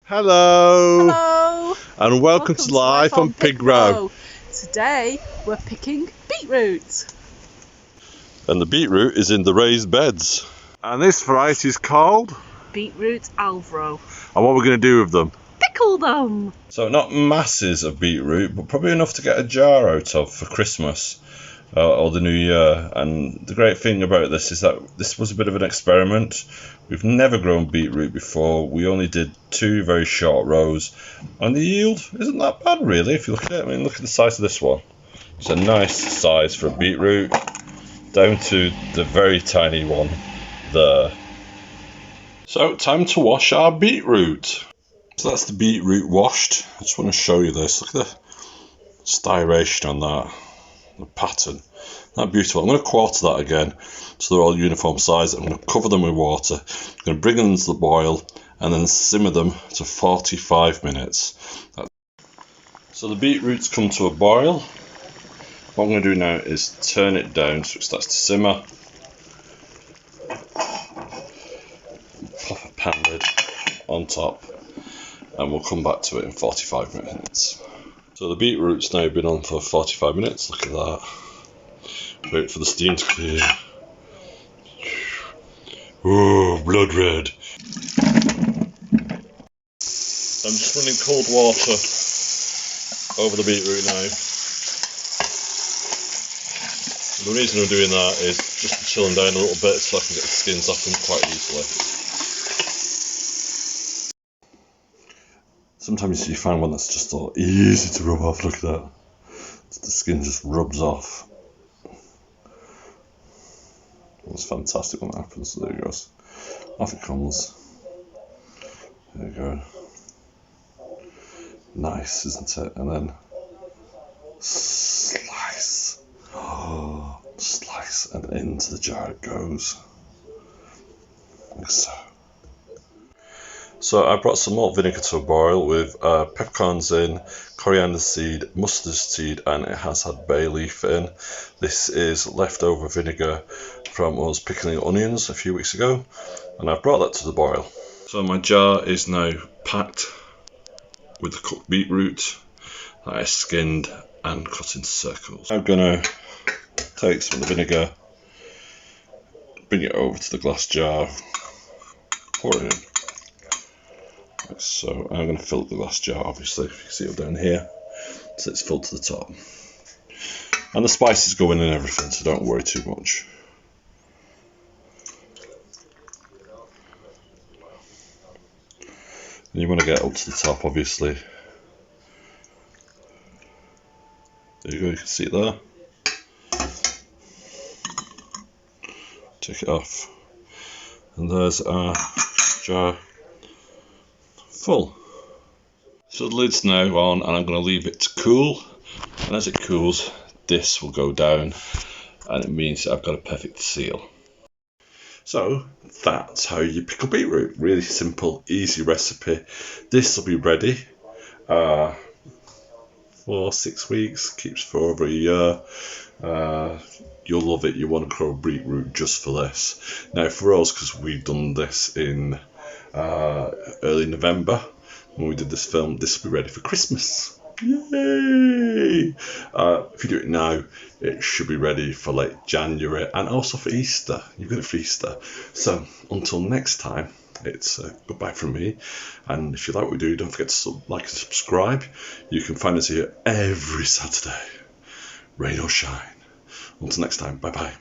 Hello! Hello! And welcome to Life on Pig Row. Today we're picking beetroot. And the beetroot is in the raised beds. And this variety is called? Beetroot Alvaro. And what we're going to do with them? Pickle them! So not masses of beetroot, but probably enough to get a jar out of for Christmas or the New Year. And the great thing about this is that this was a bit of an experiment. We've never grown beetroot before. We only did 2 very short rows, and the yield isn't that bad really if you look at it. I mean, look at the size of this one. It's a nice size for a beetroot, down to the very tiny one there. So time to wash our beetroot. So that's the beetroot washed. I just want to show you this. Look at the styration on that, the pattern. That's beautiful. I'm going to quarter that again so they're all uniform size. I'm going to cover them with water. I'm going to bring them to the boil and then simmer them to 45 minutes. So the beetroots come to a boil. What I'm going to do now is turn it down so it starts to simmer. Pop a pan lid on top and we'll come back to it in 45 minutes. So the beetroot's now been on for 45 minutes. Look at that. Wait for the steam to clear. Oh, blood red. I'm just running cold water over the beetroot now. The reason I'm doing that is just to chill them down a little bit so I can get the skins off them quite easily. Sometimes you find one that's just all easy to rub off. Look at that. The skin just rubs off. It's fantastic when that happens. So there it goes. Off it comes. There you go. Nice, isn't it? And then slice. Oh, slice, and into the jar it goes. Like so. So I brought some malt vinegar to a boil with peppercorns in, coriander seed, mustard seed, and it has had bay leaf in. This is leftover vinegar from us pickling onions a few weeks ago, and I've brought that to the boil. So my jar is now packed with the cooked beetroot that I skinned and cut into circles. I'm going to take some of the vinegar, bring it over to the glass jar, pour it in. So I'm going to fill up the glass jar, obviously, if you can see it down here, so it's filled to the top. And the spices go in and everything, so don't worry too much. And you want to get up to the top, obviously. There you go, you can see it there. Take it off. And there's our jar full. So the lid's now on and I'm going to leave it to cool, and as it cools this will go down and it means that I've got a perfect seal. So that's how you pickle beetroot. Really simple, easy recipe. This will be ready for 6 weeks, keeps for over a year. You'll love it. You want to grow beetroot just for this. Now for us, because we've done this in early November when we did this film, this will be ready for Christmas. Yay! If you do it now, it should be ready for late January and also for Easter. You've got it for Easter. So until next time, it's goodbye from me. And if you like what we do, don't forget to like and subscribe. You can find us here every Saturday, rain or shine. Until next time, bye bye.